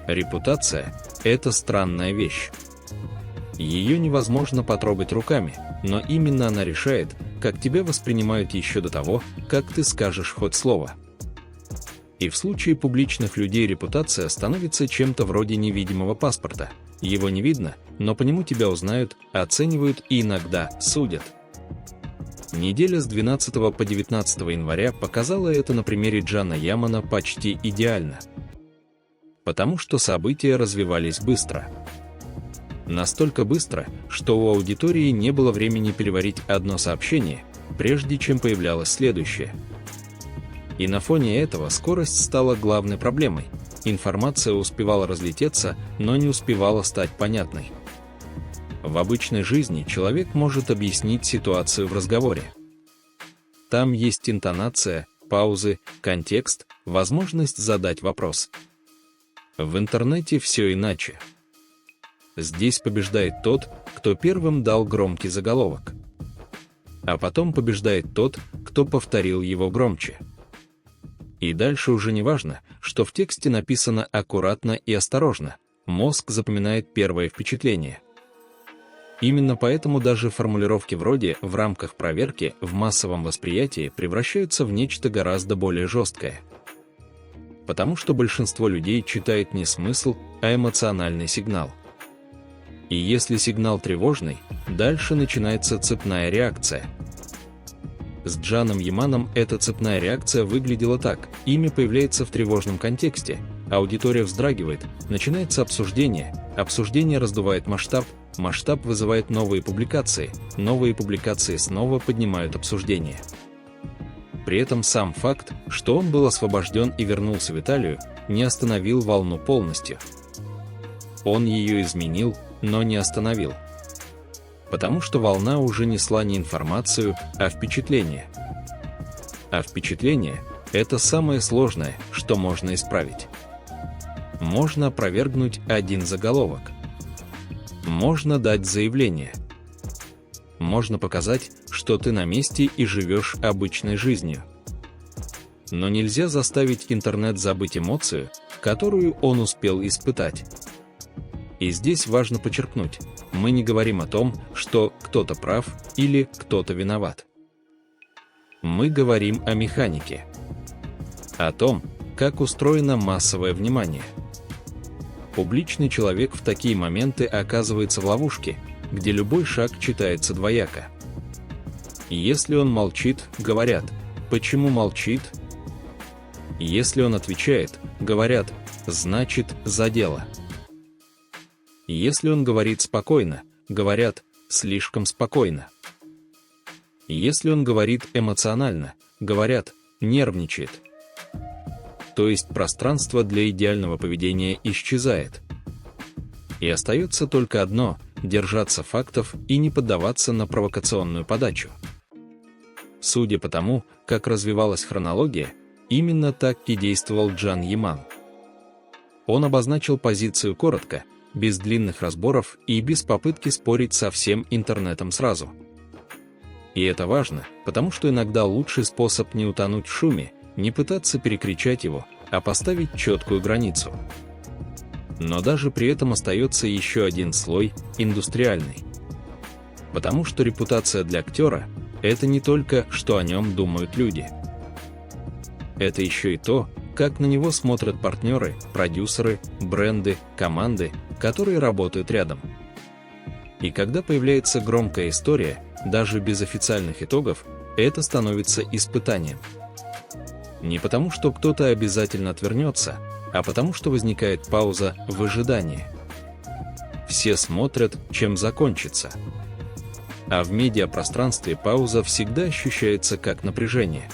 Репутация – это странная вещь. Ее невозможно потрогать руками, но именно она решает, как тебя воспринимают еще до того, как ты скажешь хоть слово. И в случае публичных людей репутация становится чем-то вроде невидимого паспорта. Его не видно, но по нему тебя узнают, оценивают и иногда судят. Неделя с 12 по 19 января показала это на примере Джана Ямана почти идеально. Потому что события развивались быстро. Настолько быстро, что у аудитории не было времени переварить одно сообщение, прежде чем появлялось следующее. И на фоне этого скорость стала главной проблемой. Информация успевала разлететься, но не успевала стать понятной. В обычной жизни человек может объяснить ситуацию в разговоре. Там есть интонация, паузы, контекст, возможность задать вопрос. В интернете все иначе. Здесь побеждает тот, кто первым дал громкий заголовок. а потом побеждает тот, кто повторил его громче. И дальше уже не важно, что в тексте написано аккуратно и осторожно, мозг запоминает первое впечатление. Именно поэтому даже формулировки вроде «в рамках проверки» в массовом восприятии превращаются в нечто гораздо более жесткое. Потому что большинство людей читает не смысл, а эмоциональный сигнал. И если сигнал тревожный, дальше начинается цепная реакция. С Джаном Яманом эта цепная реакция выглядела так: имя появляется в тревожном контексте, аудитория вздрагивает, начинается обсуждение, обсуждение раздувает масштаб, масштаб вызывает новые публикации снова поднимают обсуждение. При этом сам факт, что он был освобожден и вернулся в Италию, не остановил волну полностью. Он ее изменил, но не остановил. Потому что волна уже несла не информацию, а впечатление. А впечатление – это самое сложное, что можно исправить. Можно опровергнуть один заголовок. Можно дать заявление. Можно показать, что ты на месте и живешь обычной жизнью. Но нельзя заставить интернет забыть эмоцию, которую он успел испытать. И здесь важно подчеркнуть, мы не говорим о том, что кто-то прав или кто-то виноват. Мы говорим о механике. О том, как устроено массовое внимание. Публичный человек в такие моменты оказывается в ловушке, где любой шаг читается двояко. Если он молчит, говорят: «Почему молчит?» Если он отвечает, говорят: «Значит, за дело». Если он говорит спокойно, говорят: «Слишком спокойно». Если он говорит эмоционально, говорят: «Нервничает». То есть пространство для идеального поведения исчезает. И остается только одно – держаться фактов и не поддаваться на провокационную подачу. Судя по тому, как развивалась хронология, именно так и действовал Джан Яман. Он обозначил позицию коротко, без длинных разборов и без попытки спорить со всем интернетом сразу. И это важно, потому что иногда лучший способ не утонуть в шуме, не пытаться перекричать его, а поставить четкую границу. Но даже при этом остается еще один слой – индустриальный. Потому что репутация для актера – это не только, что о нем думают люди. Это еще и то, как на него смотрят партнеры, продюсеры, бренды, команды, которые работают рядом. И когда появляется громкая история, даже без официальных итогов, это становится испытанием. Не потому, что кто-то обязательно отвернется, а потому, что возникает пауза в ожидании. Все смотрят, чем закончится. А в медиапространстве пауза всегда ощущается как напряжение.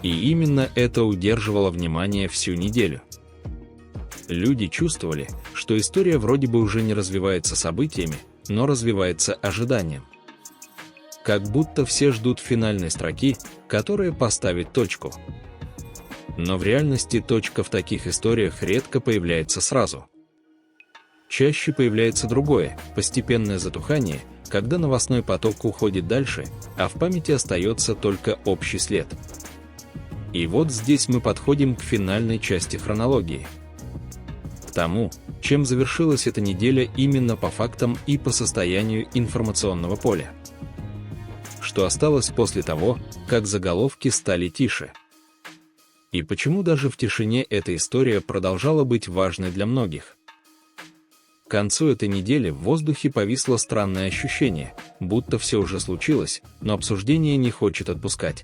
И именно это удерживало внимание всю неделю. Люди чувствовали, что история вроде бы уже не развивается событиями, но развивается ожиданием. Как будто все ждут финальной строки, которая поставит точку. Но в реальности точка в таких историях редко появляется сразу. Чаще появляется другое, постепенное затухание, когда новостной поток уходит дальше, а в памяти остается только общий след. И вот здесь мы подходим к финальной части хронологии. К тому, чем завершилась эта неделя именно по фактам и по состоянию информационного поля. Что осталось после того, как заголовки стали тише. И почему даже в тишине эта история продолжала быть важной для многих. К концу этой недели в воздухе повисло странное ощущение, будто все уже случилось, но обсуждение не хочет отпускать.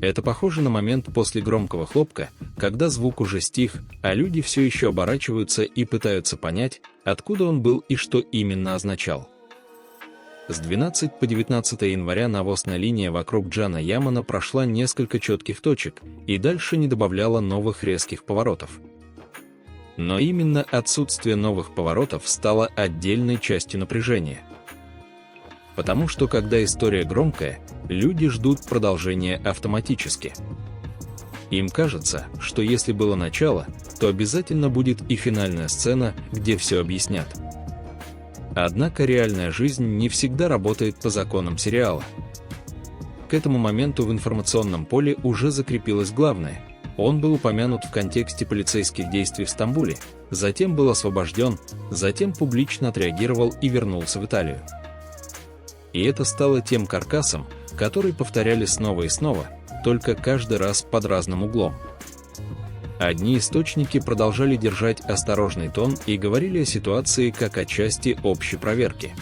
Это похоже на момент после громкого хлопка, когда звук уже стих, а люди все еще оборачиваются и пытаются понять, откуда он был и что именно означал. С 12 по 19 января навозная линия вокруг Джана Ямана прошла несколько четких точек и дальше не добавляла новых резких поворотов. Но именно отсутствие новых поворотов стало отдельной частью напряжения. Потому что когда история громкая, люди ждут продолжения автоматически. Им кажется, что если было начало, то обязательно будет и финальная сцена, где все объяснят. Однако реальная жизнь не всегда работает по законам сериала. К этому моменту в информационном поле уже закрепилось главное. Он был упомянут в контексте полицейских действий в Стамбуле, затем был освобожден, затем публично отреагировал и вернулся в Италию. И это стало тем каркасом, который повторяли снова и снова, только каждый раз под разным углом. Одни источники продолжали держать осторожный тон и говорили о ситуации как о части общей проверки.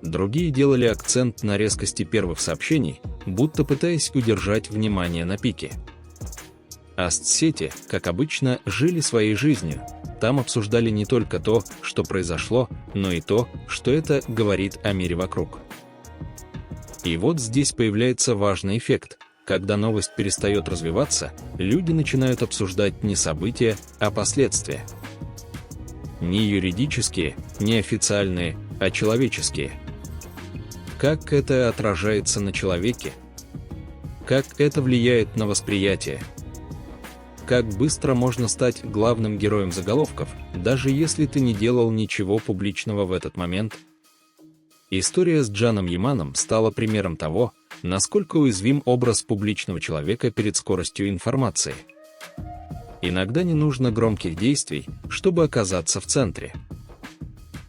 Другие делали акцент на резкости первых сообщений, будто пытаясь удержать внимание на пике. А соцсети, как обычно, жили своей жизнью. Там обсуждали не только то, что произошло, но и то, что это говорит о мире вокруг. И вот здесь появляется важный эффект. Когда новость перестает развиваться, люди начинают обсуждать не события, а последствия. Не юридические, не официальные, а человеческие. Как это отражается на человеке? Как это влияет на восприятие? Как быстро можно стать главным героем заголовков, даже если ты не делал ничего публичного в этот момент? История с Джаном Яманом стала примером того, насколько уязвим образ публичного человека перед скоростью информации. Иногда не нужно громких действий, чтобы оказаться в центре.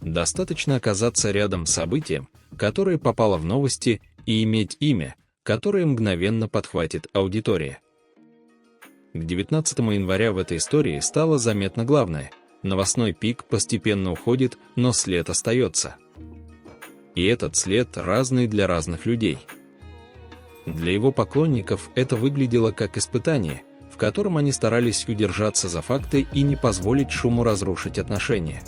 Достаточно оказаться рядом с событием, которое попало в новости, и иметь имя, которое мгновенно подхватит аудитория. К 19 января в этой истории стало заметно главное. Новостной пик постепенно уходит, но след остается. И этот след разный для разных людей. Для его поклонников это выглядело как испытание, в котором они старались удержаться за факты и не позволить шуму разрушить отношения.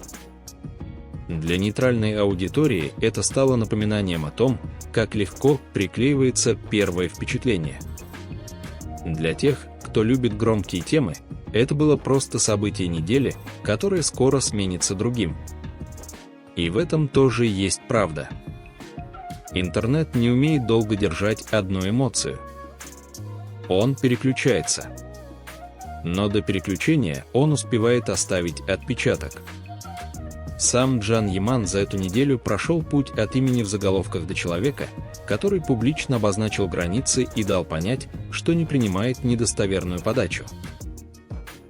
Для нейтральной аудитории это стало напоминанием о том, как легко приклеивается первое впечатление. Для тех, кто любит громкие темы, это было просто событие недели, которое скоро сменится другим. И в этом тоже есть правда. Интернет не умеет долго держать одну эмоцию. Он переключается. Но до переключения он успевает оставить отпечаток. Сам Джан Яман за эту неделю прошел путь от имени в заголовках до человека, который публично обозначил границы и дал понять, что не принимает недостоверную подачу.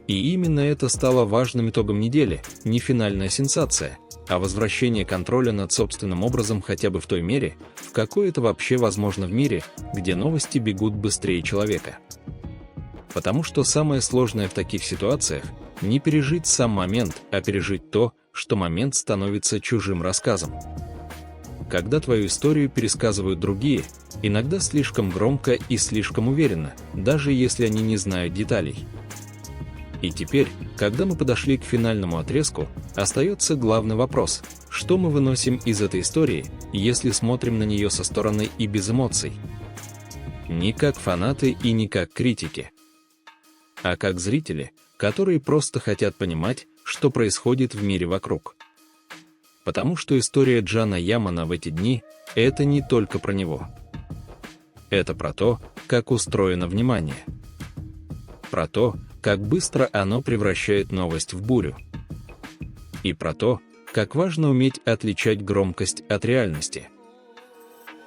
И именно это стало важным итогом недели, не финальная сенсация, а возвращение контроля над собственным образом хотя бы в той мере, в какой это вообще возможно в мире, где новости бегут быстрее человека. Потому что самое сложное в таких ситуациях – не пережить сам момент, а пережить то, что момент становится чужим рассказом. Когда твою историю пересказывают другие, иногда слишком громко и слишком уверенно, даже если они не знают деталей. И теперь, когда мы подошли к финальному отрезку, остается главный вопрос: что мы выносим из этой истории, если смотрим на нее со стороны и без эмоций? Не как фанаты и не как критики, а как зрители, которые просто хотят понимать, что происходит в мире вокруг. Потому что история Джана Ямана в эти дни – это не только про него. Это про то, как устроено внимание. Про то, как быстро оно превращает новость в бурю. И про то, как важно уметь отличать громкость от реальности.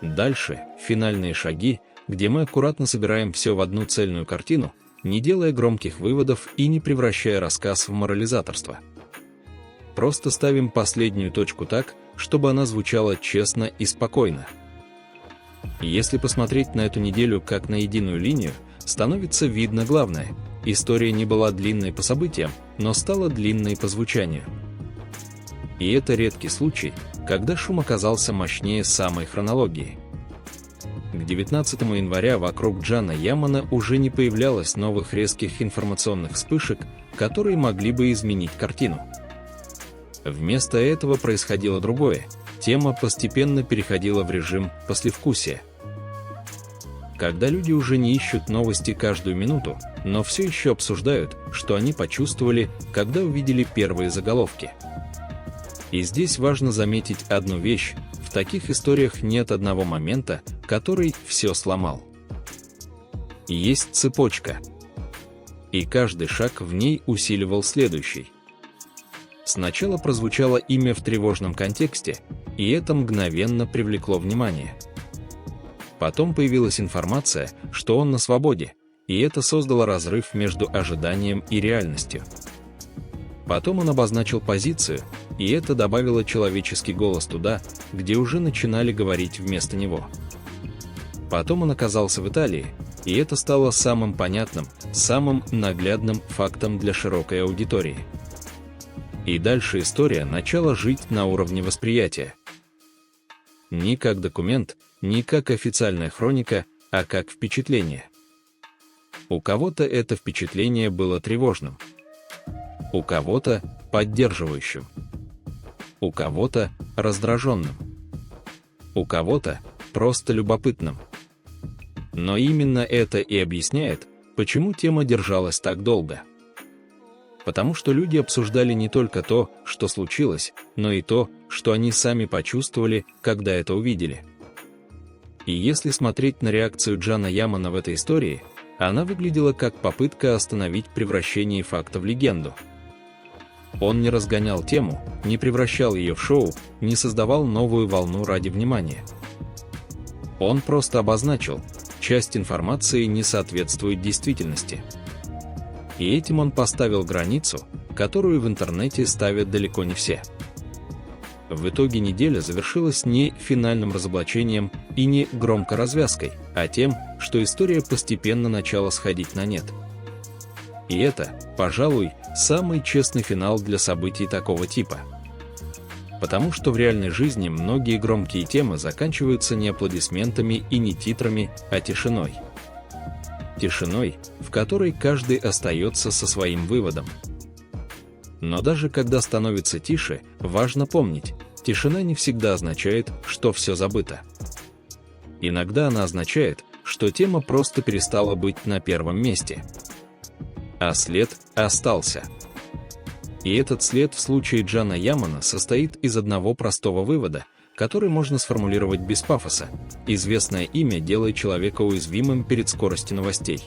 Дальше – финальные шаги, где мы аккуратно собираем все в одну цельную картину, не делая громких выводов и не превращая рассказ в морализаторство. Просто ставим последнюю точку так, чтобы она звучала честно и спокойно. Если посмотреть на эту неделю как на единую линию, становится видно главное. История не была длинной по событиям, но стала длинной по звучанию. И это редкий случай, когда шум оказался мощнее самой хронологии. К 19 января вокруг Джана Ямана уже не появлялось новых резких информационных вспышек, которые могли бы изменить картину. Вместо этого происходило другое. Тема постепенно переходила в режим послевкусия. Когда люди уже не ищут новости каждую минуту, но все еще обсуждают, что они почувствовали, когда увидели первые заголовки. И здесь важно заметить одну вещь: в таких историях нет одного момента, который все сломал. Есть цепочка. И каждый шаг в ней усиливал следующий. Сначала прозвучало имя в тревожном контексте, и это мгновенно привлекло внимание. Потом появилась информация, что он на свободе, и это создало разрыв между ожиданием и реальностью. Потом он обозначил позицию, и это добавило человеческий голос туда, где уже начинали говорить вместо него. Потом он оказался в Италии, и это стало самым понятным, самым наглядным фактом для широкой аудитории. И дальше история начала жить на уровне восприятия. Не как документ, не как официальная хроника, а как впечатление. У кого-то это впечатление было тревожным, у кого-то поддерживающим, у кого-то раздраженным, у кого-то просто любопытным. Но именно это и объясняет, почему тема держалась так долго. Потому что люди обсуждали не только то, что случилось, но и то, что они сами почувствовали, когда это увидели. И если смотреть на реакцию Джана Ямана в этой истории, она выглядела как попытка остановить превращение факта в легенду. Он не разгонял тему, не превращал ее в шоу, не создавал новую волну ради внимания. Он просто обозначил: часть информации не соответствует действительности. И этим он поставил границу, которую в интернете ставят далеко не все. В итоге неделя завершилась не финальным разоблачением и не громкой развязкой, а тем, что история постепенно начала сходить на нет. И это, пожалуй, самый честный финал для событий такого типа. Потому что в реальной жизни многие громкие темы заканчиваются не аплодисментами и не титрами, а тишиной. Тишиной, в которой каждый остается со своим выводом. Но даже когда становится тише, важно помнить, тишина не всегда означает, что все забыто. Иногда она означает, что тема просто перестала быть на первом месте. А след остался. И этот след в случае Джана Ямана состоит из одного простого вывода, который можно сформулировать без пафоса: известное имя делает человека уязвимым перед скоростью новостей.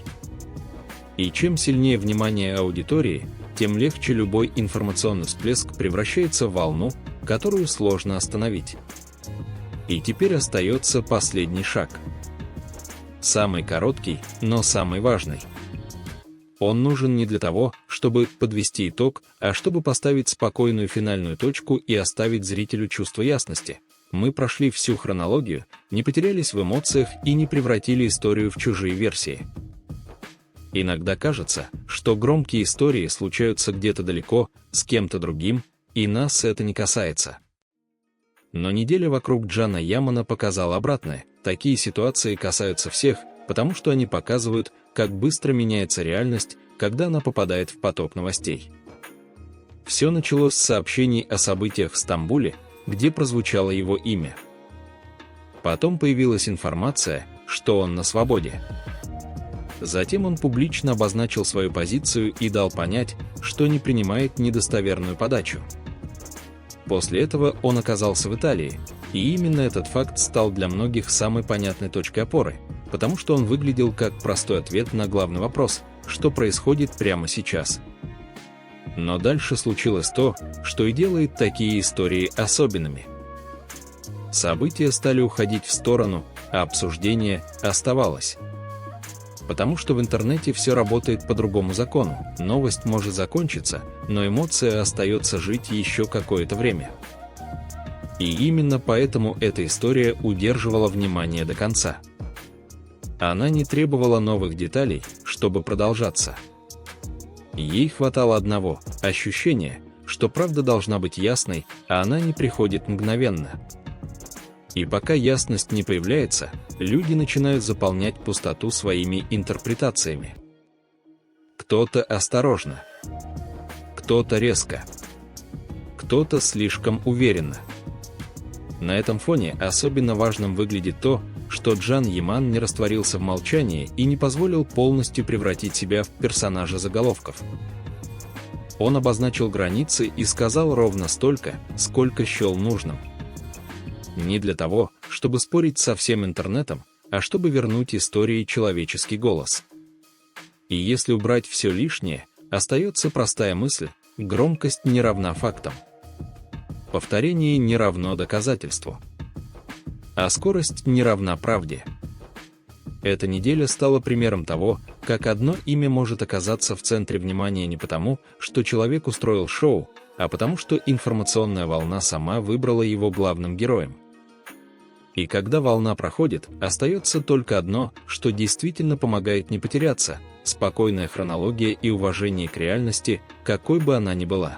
И чем сильнее внимание аудитории, тем легче любой информационный всплеск превращается в волну, которую сложно остановить. И теперь остается последний шаг. Самый короткий, но самый важный. Он нужен не для того, чтобы подвести итог, а чтобы поставить спокойную финальную точку и оставить зрителю чувство ясности. Мы прошли всю хронологию, не потерялись в эмоциях и не превратили историю в чужие версии. Иногда кажется, что громкие истории случаются где-то далеко, с кем-то другим, и нас это не касается. Но неделя вокруг Джана Ямана показала обратное: такие ситуации касаются всех, потому что они показывают, как быстро меняется реальность, когда она попадает в поток новостей. Все началось с сообщений о событиях в Стамбуле, где прозвучало его имя. Потом появилась информация, что он на свободе. Затем он публично обозначил свою позицию и дал понять, что не принимает недостоверную подачу. После этого он оказался в Италии, и именно этот факт стал для многих самой понятной точкой опоры, потому что он выглядел как простой ответ на главный вопрос: что происходит прямо сейчас. Но дальше случилось то, что и делает такие истории особенными. События стали уходить в сторону, а обсуждение оставалось. Потому что в интернете все работает по другому закону. Новость может закончиться, но эмоция остается жить еще какое-то время. И именно поэтому эта история удерживала внимание до конца. Она не требовала новых деталей, чтобы продолжаться. Ей хватало одного – ощущения, что правда должна быть ясной, а она не приходит мгновенно. И пока ясность не появляется, люди начинают заполнять пустоту своими интерпретациями. Кто-то осторожно, кто-то резко, кто-то слишком уверенно. На этом фоне особенно важным выглядит то, что Джан Яман не растворился в молчании и не позволил полностью превратить себя в персонажа заголовков. Он обозначил границы и сказал ровно столько, сколько счел нужным. Не для того, чтобы спорить со всем интернетом, а чтобы вернуть истории человеческий голос. И если убрать все лишнее, остается простая мысль: Громкость не равна фактам. Повторение не равно доказательству. А скорость не равна правде. Эта неделя стала примером того, как одно имя может оказаться в центре внимания не потому, что человек устроил шоу, а потому что информационная волна сама выбрала его главным героем. И когда волна проходит, остается только одно, что действительно помогает не потеряться – спокойная хронология и уважение к реальности, какой бы она ни была.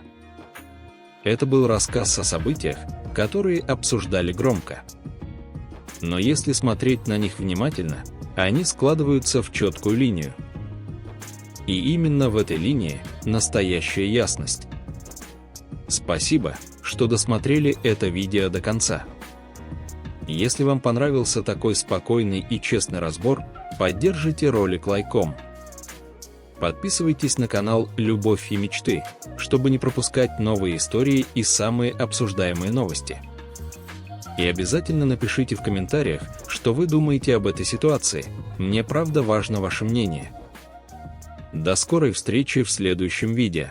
Это был рассказ о событиях, которые обсуждали громко. Но если смотреть на них внимательно, они складываются в четкую линию. И именно в этой линии настоящая ясность. Спасибо, что досмотрели это видео до конца. Если вам понравился такой спокойный и честный разбор, поддержите ролик лайком. Подписывайтесь на канал «Любовь и мечты», чтобы не пропускать новые истории и самые обсуждаемые новости. И обязательно напишите в комментариях, что вы думаете об этой ситуации. Мне правда важно ваше мнение. До скорой встречи в следующем видео.